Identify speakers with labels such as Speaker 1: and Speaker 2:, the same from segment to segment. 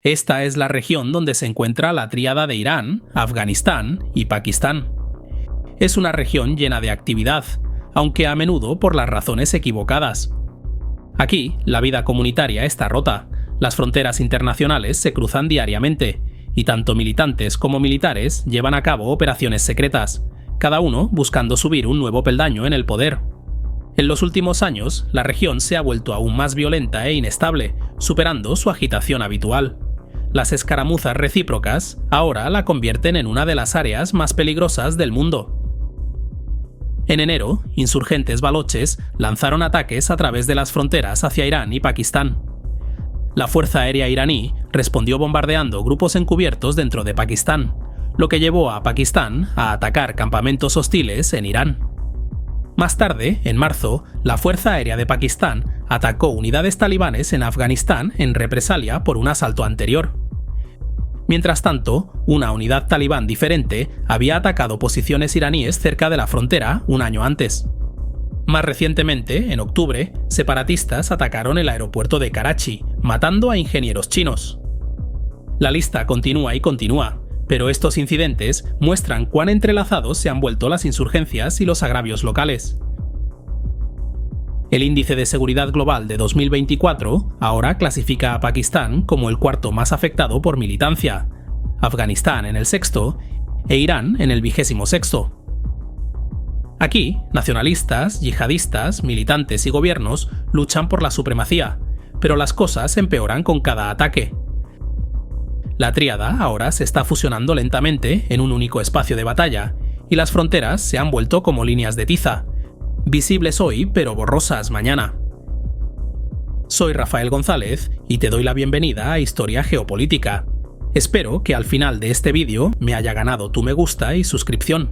Speaker 1: Esta es la región donde se encuentra la tríada de Irán, Afganistán y Pakistán. Es una región llena de actividad, aunque a menudo por las razones equivocadas. Aquí, la vida comunitaria está rota, las fronteras internacionales se cruzan diariamente, y tanto militantes como militares llevan a cabo operaciones secretas, cada uno buscando subir un nuevo peldaño en el poder. En los últimos años, la región se ha vuelto aún más violenta e inestable, superando su agitación habitual. Las escaramuzas recíprocas ahora la convierten en una de las áreas más peligrosas del mundo. En enero, insurgentes baloches lanzaron ataques a través de las fronteras hacia Irán y Pakistán. La Fuerza Aérea iraní respondió bombardeando grupos encubiertos dentro de Pakistán, lo que llevó a Pakistán a atacar campamentos hostiles en Irán. Más tarde, en marzo, la Fuerza Aérea de Pakistán atacó unidades talibanes en Afganistán en represalia por un asalto anterior. Mientras tanto, una unidad talibán diferente había atacado posiciones iraníes cerca de la frontera un año antes. Más recientemente, en octubre, separatistas atacaron el aeropuerto de Karachi, matando a ingenieros chinos. La lista continúa y continúa, pero estos incidentes muestran cuán entrelazados se han vuelto las insurgencias y los agravios locales. El Índice de Seguridad Global de 2024 ahora clasifica a Pakistán como el cuarto más afectado por militancia, Afganistán en el sexto e Irán en el 26º. Aquí, nacionalistas, yihadistas, militantes y gobiernos luchan por la supremacía, pero las cosas empeoran con cada ataque. La tríada ahora se está fusionando lentamente en un único espacio de batalla, y las fronteras se han vuelto como líneas de tiza, visibles hoy pero borrosas mañana. Soy Rafael González y te doy la bienvenida a Historia Geopolítica. Espero que al final de este vídeo me haya ganado tu me gusta y suscripción.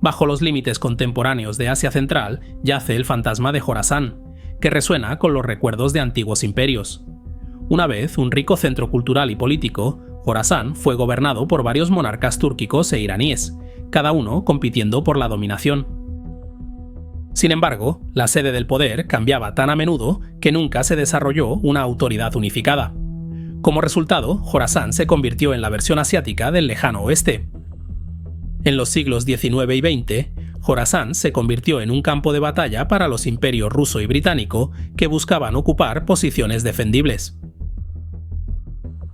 Speaker 1: Bajo los límites contemporáneos de Asia Central yace el fantasma de Jorasán, que resuena con los recuerdos de antiguos imperios. Una vez un rico centro cultural y político, Jorasán fue gobernado por varios monarcas túrquicos e iraníes, cada uno compitiendo por la dominación. Sin embargo, la sede del poder cambiaba tan a menudo que nunca se desarrolló una autoridad unificada. Como resultado, Jorasán se convirtió en la versión asiática del lejano oeste. En los siglos XIX y XX, Jorasán se convirtió en un campo de batalla para los imperios ruso y británico que buscaban ocupar posiciones defendibles.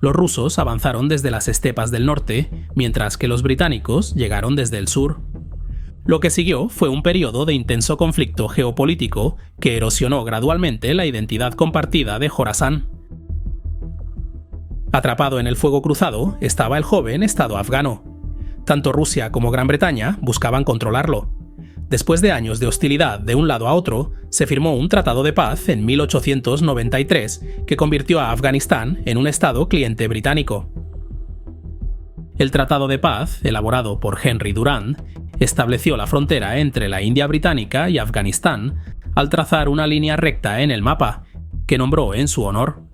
Speaker 1: Los rusos avanzaron desde las estepas del norte, mientras que los británicos llegaron desde el sur. Lo que siguió fue un periodo de intenso conflicto geopolítico que erosionó gradualmente la identidad compartida de Jorasán. Atrapado en el fuego cruzado estaba el joven estado afgano. Tanto Rusia como Gran Bretaña buscaban controlarlo. Después de años de hostilidad de un lado a otro, se firmó un tratado de paz en 1893 que convirtió a Afganistán en un estado cliente británico. El Tratado de Paz, elaborado por Henry Durand, estableció la frontera entre la India británica y Afganistán al trazar una línea recta en el mapa, que nombró en su honor.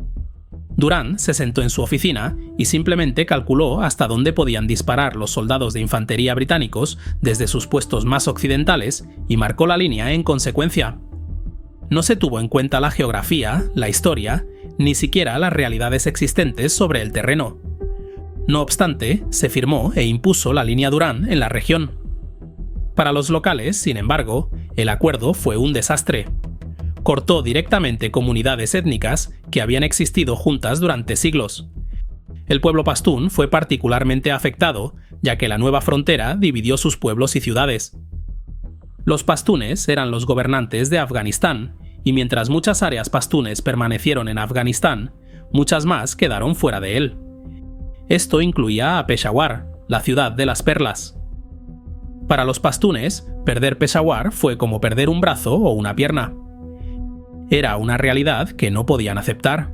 Speaker 1: Durand se sentó en su oficina y simplemente calculó hasta dónde podían disparar los soldados de infantería británicos desde sus puestos más occidentales y marcó la línea en consecuencia. No se tuvo en cuenta la geografía, la historia, ni siquiera las realidades existentes sobre el terreno. No obstante, se firmó e impuso la línea Durand en la región. Para los locales, sin embargo, el acuerdo fue un desastre. Cortó directamente comunidades étnicas que habían existido juntas durante siglos. El pueblo pastún fue particularmente afectado, ya que la nueva frontera dividió sus pueblos y ciudades. Los pastunes eran los gobernantes de Afganistán, y mientras muchas áreas pastunes permanecieron en Afganistán, muchas más quedaron fuera de él. Esto incluía a Peshawar, la ciudad de las perlas. Para los pastunes, perder Peshawar fue como perder un brazo o una pierna. Era una realidad que no podían aceptar.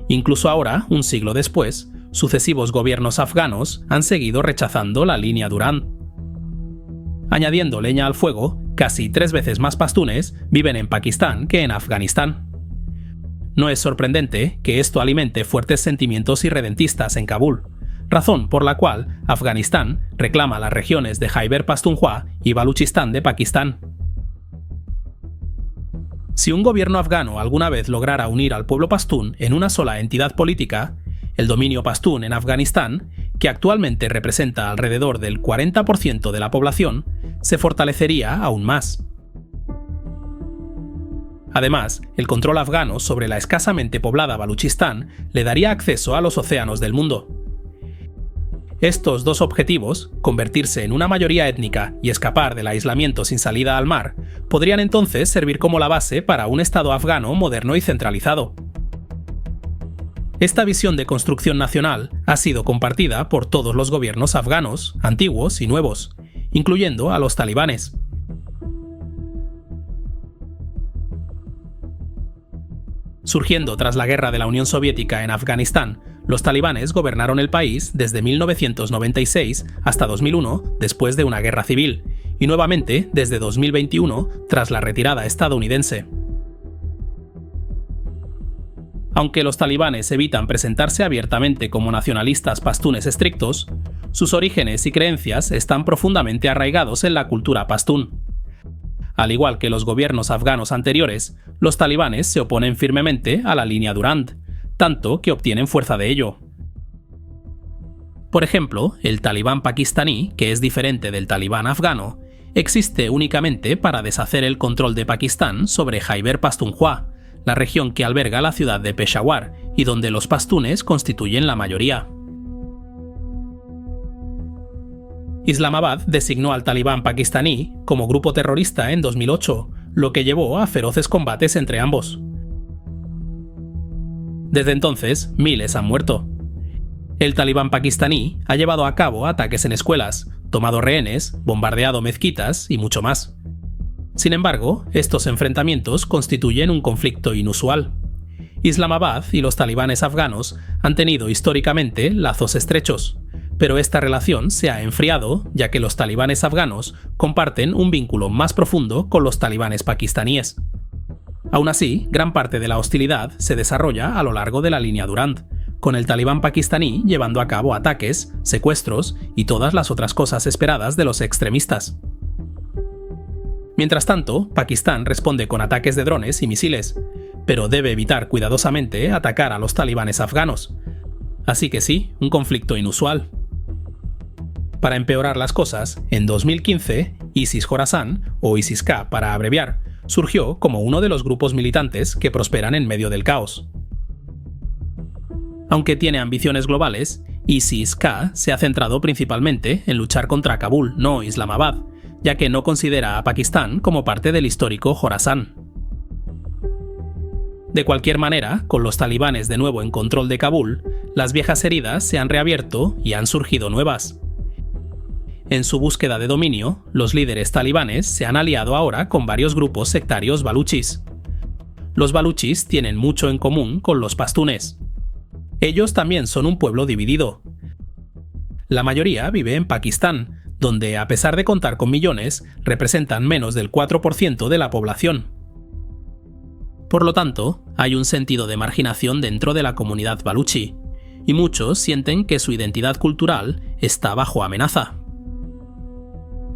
Speaker 1: Incluso ahora, un siglo después, sucesivos gobiernos afganos han seguido rechazando la línea Durand. Añadiendo leña al fuego, casi 3 veces más pastunes viven en Pakistán que en Afganistán. No es sorprendente que esto alimente fuertes sentimientos irredentistas en Kabul, razón por la cual Afganistán reclama las regiones de Khyber Pakhtunkhwa y Baluchistán de Pakistán. Si un gobierno afgano alguna vez lograra unir al pueblo pastún en una sola entidad política, el dominio pastún en Afganistán, que actualmente representa alrededor del 40% de la población, se fortalecería aún más. Además, el control afgano sobre la escasamente poblada Baluchistán le daría acceso a los océanos del mundo. Estos dos objetivos, convertirse en una mayoría étnica y escapar del aislamiento sin salida al mar, podrían entonces servir como la base para un Estado afgano moderno y centralizado. Esta visión de construcción nacional ha sido compartida por todos los gobiernos afganos, antiguos y nuevos, incluyendo a los talibanes. Surgiendo tras la guerra de la Unión Soviética en Afganistán, los talibanes gobernaron el país desde 1996 hasta 2001, después de una guerra civil, y nuevamente desde 2021, tras la retirada estadounidense. Aunque los talibanes evitan presentarse abiertamente como nacionalistas pastunes estrictos, sus orígenes y creencias están profundamente arraigados en la cultura pastún. Al igual que los gobiernos afganos anteriores, los talibanes se oponen firmemente a la línea Durand, tanto que obtienen fuerza de ello. Por ejemplo, el talibán pakistaní, que es diferente del talibán afgano, existe únicamente para deshacer el control de Pakistán sobre Khyber Pakhtunkhwa, la región que alberga la ciudad de Peshawar y donde los pastunes constituyen la mayoría. Islamabad designó al talibán pakistaní como grupo terrorista en 2008, lo que llevó a feroces combates entre ambos. Desde entonces, miles han muerto. El talibán pakistaní ha llevado a cabo ataques en escuelas, tomado rehenes, bombardeado mezquitas y mucho más. Sin embargo, estos enfrentamientos constituyen un conflicto inusual. Islamabad y los talibanes afganos han tenido históricamente lazos estrechos, pero esta relación se ha enfriado ya que los talibanes afganos comparten un vínculo más profundo con los talibanes pakistaníes. Aún así, gran parte de la hostilidad se desarrolla a lo largo de la línea Durand, con el talibán pakistaní llevando a cabo ataques, secuestros y todas las otras cosas esperadas de los extremistas. Mientras tanto, Pakistán responde con ataques de drones y misiles, pero debe evitar cuidadosamente atacar a los talibanes afganos. Así que sí, un conflicto inusual. Para empeorar las cosas, en 2015, ISIS-Khorasan, o ISIS-K para abreviar, surgió como uno de los grupos militantes que prosperan en medio del caos. Aunque tiene ambiciones globales, ISIS-K se ha centrado principalmente en luchar contra Kabul, no Islamabad, ya que no considera a Pakistán como parte del histórico Jorasán. De cualquier manera, con los talibanes de nuevo en control de Kabul, las viejas heridas se han reabierto y han surgido nuevas. En su búsqueda de dominio, los líderes talibanes se han aliado ahora con varios grupos sectarios baluchis. Los baluchis tienen mucho en común con los pastunes. Ellos también son un pueblo dividido. La mayoría vive en Pakistán, donde, a pesar de contar con millones, representan menos del 4% de la población. Por lo tanto, hay un sentido de marginación dentro de la comunidad baluchi, y muchos sienten que su identidad cultural está bajo amenaza.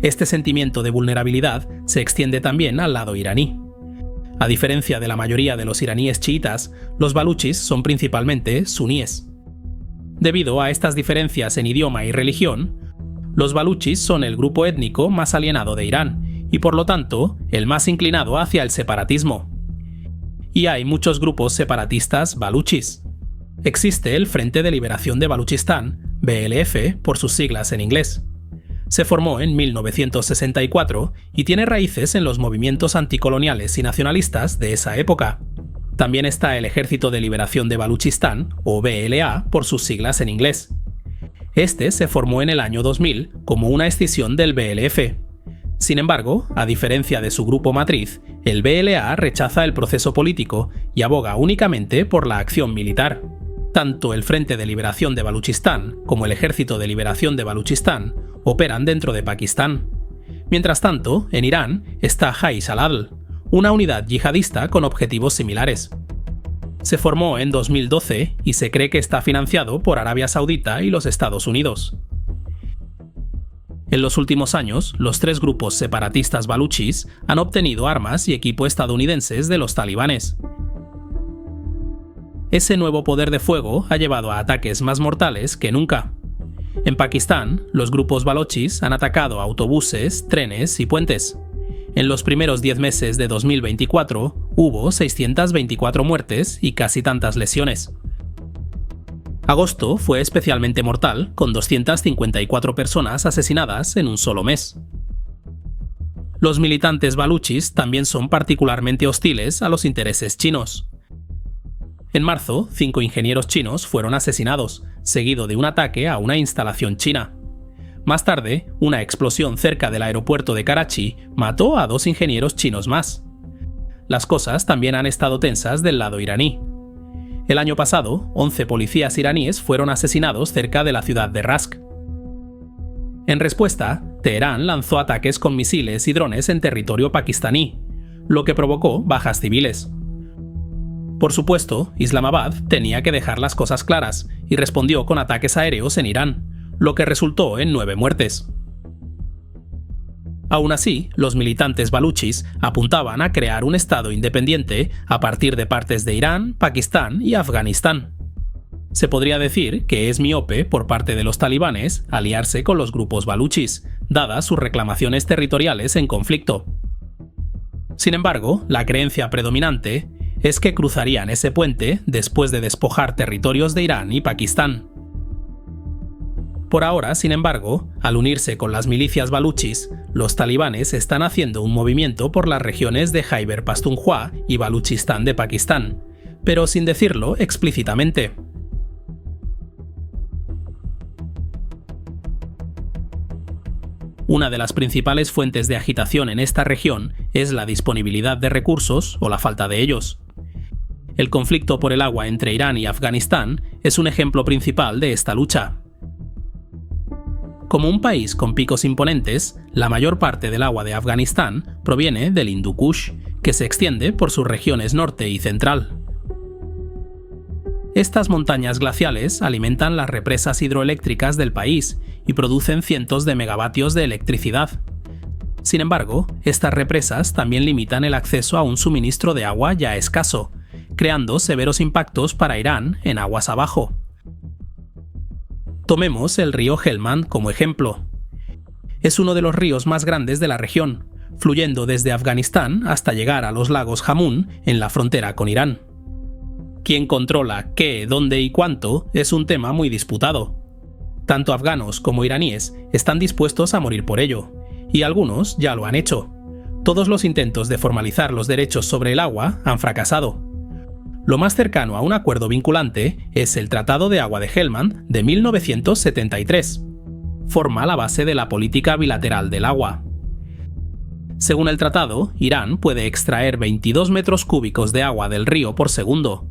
Speaker 1: Este sentimiento de vulnerabilidad se extiende también al lado iraní. A diferencia de la mayoría de los iraníes chiitas, los baluchis son principalmente suníes. Debido a estas diferencias en idioma y religión, los baluchis son el grupo étnico más alienado de Irán y por lo tanto el más inclinado hacia el separatismo. Y hay muchos grupos separatistas baluchis. Existe el Frente de Liberación de Baluchistán, BLF por sus siglas en inglés. Se formó en 1964 y tiene raíces en los movimientos anticoloniales y nacionalistas de esa época. También está el Ejército de Liberación de Baluchistán, o BLA por sus siglas en inglés. Este se formó en el año 2000 como una escisión del BLF. Sin embargo, a diferencia de su grupo matriz, el BLA rechaza el proceso político y aboga únicamente por la acción militar. Tanto el Frente de Liberación de Baluchistán como el Ejército de Liberación de Baluchistán operan dentro de Pakistán. Mientras tanto, en Irán está Jaish al-Adl, una unidad yihadista con objetivos similares. Se formó en 2012 y se cree que está financiado por Arabia Saudita y los Estados Unidos. En los últimos años, los 3 grupos separatistas baluchis han obtenido armas y equipo estadounidenses de los talibanes. Ese nuevo poder de fuego ha llevado a ataques más mortales que nunca. En Pakistán, los grupos balochis han atacado autobuses, trenes y puentes. En los primeros 10 meses de 2024 hubo 624 muertes y casi tantas lesiones. Agosto fue especialmente mortal, con 254 personas asesinadas en un solo mes. Los militantes baluchis también son particularmente hostiles a los intereses chinos. En marzo, 5 ingenieros chinos fueron asesinados, seguido de un ataque a una instalación china. Más tarde, una explosión cerca del aeropuerto de Karachi mató a 2 ingenieros chinos más. Las cosas también han estado tensas del lado iraní. El año pasado, 11 policías iraníes fueron asesinados cerca de la ciudad de Rask. En respuesta, Teherán lanzó ataques con misiles y drones en territorio pakistaní, lo que provocó bajas civiles. Por supuesto, Islamabad tenía que dejar las cosas claras y respondió con ataques aéreos en Irán, lo que resultó en 9 muertes. Aún así, los militantes baluchis apuntaban a crear un estado independiente a partir de partes de Irán, Pakistán y Afganistán. Se podría decir que es miope por parte de los talibanes aliarse con los grupos baluchis, dadas sus reclamaciones territoriales en conflicto. Sin embargo, la creencia predominante es que cruzarían ese puente después de despojar territorios de Irán y Pakistán. Por ahora, sin embargo, al unirse con las milicias baluchis, los talibanes están haciendo un movimiento por las regiones de Khyber Pakhtunkhwa y Baluchistán de Pakistán, pero sin decirlo explícitamente. Una de las principales fuentes de agitación en esta región es la disponibilidad de recursos o la falta de ellos. El conflicto por el agua entre Irán y Afganistán es un ejemplo principal de esta lucha. Como un país con picos imponentes, la mayor parte del agua de Afganistán proviene del Hindu Kush, que se extiende por sus regiones norte y central. Estas montañas glaciales alimentan las represas hidroeléctricas del país y producen cientos de megavatios de electricidad. Sin embargo, estas represas también limitan el acceso a un suministro de agua ya escaso, creando severos impactos para Irán en aguas abajo. Tomemos el río Helmand como ejemplo. Es uno de los ríos más grandes de la región, fluyendo desde Afganistán hasta llegar a los lagos Jamún en la frontera con Irán. Quién controla qué, dónde y cuánto es un tema muy disputado. Tanto afganos como iraníes están dispuestos a morir por ello, y algunos ya lo han hecho. Todos los intentos de formalizar los derechos sobre el agua han fracasado. Lo más cercano a un acuerdo vinculante es el Tratado de Agua de Helmand de 1973. Forma la base de la política bilateral del agua. Según el tratado, Irán puede extraer 22 metros cúbicos de agua del río por segundo,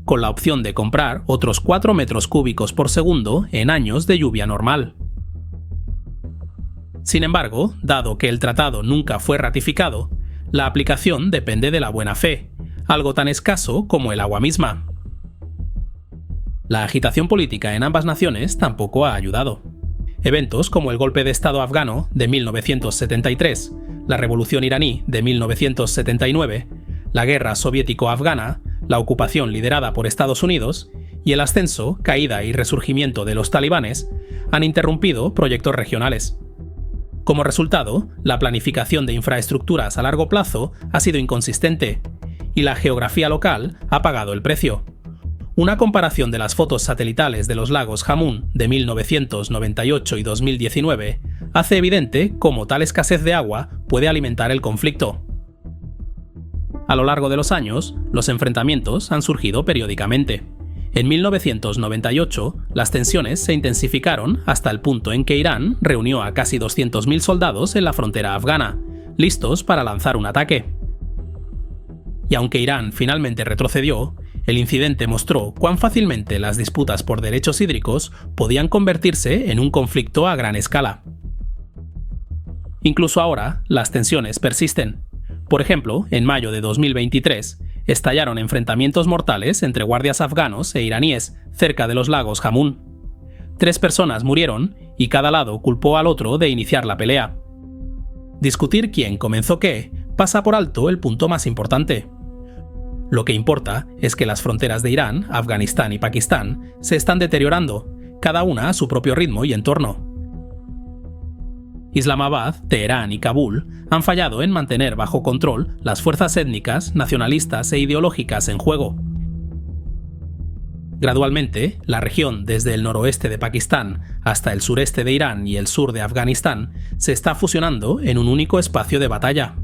Speaker 1: con la opción de comprar otros 4 metros cúbicos por segundo en años de lluvia normal. Sin embargo, dado que el tratado nunca fue ratificado, la aplicación depende de la buena fe, algo tan escaso como el agua misma. La agitación política en ambas naciones tampoco ha ayudado. Eventos como el golpe de Estado afgano de 1973, la revolución iraní de 1979, la guerra soviético-afgana, la ocupación liderada por Estados Unidos y el ascenso, caída y resurgimiento de los talibanes han interrumpido proyectos regionales. Como resultado, la planificación de infraestructuras a largo plazo ha sido inconsistente y la geografía local ha pagado el precio. Una comparación de las fotos satelitales de los lagos Jamún de 1998 y 2019 hace evidente cómo tal escasez de agua puede alimentar el conflicto. A lo largo de los años, los enfrentamientos han surgido periódicamente. En 1998, las tensiones se intensificaron hasta el punto en que Irán reunió a casi 200.000 soldados en la frontera afgana, listos para lanzar un ataque. Y aunque Irán finalmente retrocedió, el incidente mostró cuán fácilmente las disputas por derechos hídricos podían convertirse en un conflicto a gran escala. Incluso ahora, las tensiones persisten. Por ejemplo, en mayo de 2023, estallaron enfrentamientos mortales entre guardias afganos e iraníes cerca de los lagos Jamún. 3 personas murieron y cada lado culpó al otro de iniciar la pelea. Discutir quién comenzó qué pasa por alto el punto más importante. Lo que importa es que las fronteras de Irán, Afganistán y Pakistán se están deteriorando, cada una a su propio ritmo y entorno. Islamabad, Teherán y Kabul han fallado en mantener bajo control las fuerzas étnicas, nacionalistas e ideológicas en juego. Gradualmente, la región desde el noroeste de Pakistán hasta el sureste de Irán y el sur de Afganistán se está fusionando en un único espacio de batalla.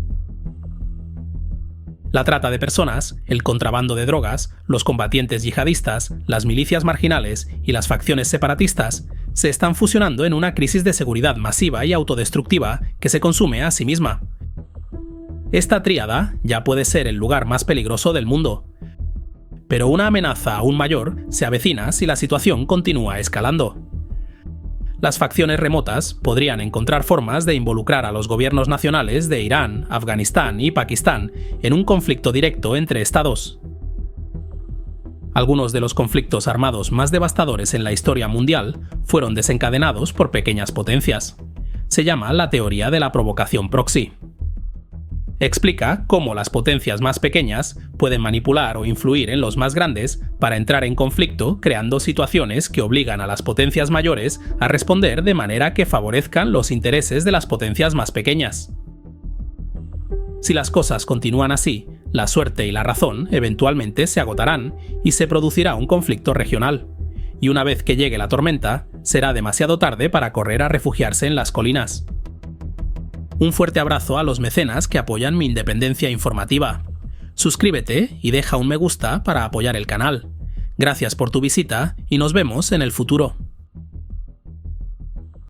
Speaker 1: La trata de personas, el contrabando de drogas, los combatientes yihadistas, las milicias marginales y las facciones separatistas se están fusionando en una crisis de seguridad masiva y autodestructiva que se consume a sí misma. Esta tríada ya puede ser el lugar más peligroso del mundo. Pero una amenaza aún mayor se avecina si la situación continúa escalando. Las facciones remotas podrían encontrar formas de involucrar a los gobiernos nacionales de Irán, Afganistán y Pakistán en un conflicto directo entre estados. Algunos de los conflictos armados más devastadores en la historia mundial fueron desencadenados por pequeñas potencias. Se llama la teoría de la provocación proxy. Explica cómo las potencias más pequeñas pueden manipular o influir en los más grandes para entrar en conflicto, creando situaciones que obligan a las potencias mayores a responder de manera que favorezcan los intereses de las potencias más pequeñas. Si las cosas continúan así, la suerte y la razón eventualmente se agotarán y se producirá un conflicto regional. Y una vez que llegue la tormenta, será demasiado tarde para correr a refugiarse en las colinas. Un fuerte abrazo a los mecenas que apoyan mi independencia informativa. Suscríbete y deja un me gusta para apoyar el canal. Gracias por tu visita y nos vemos en el futuro.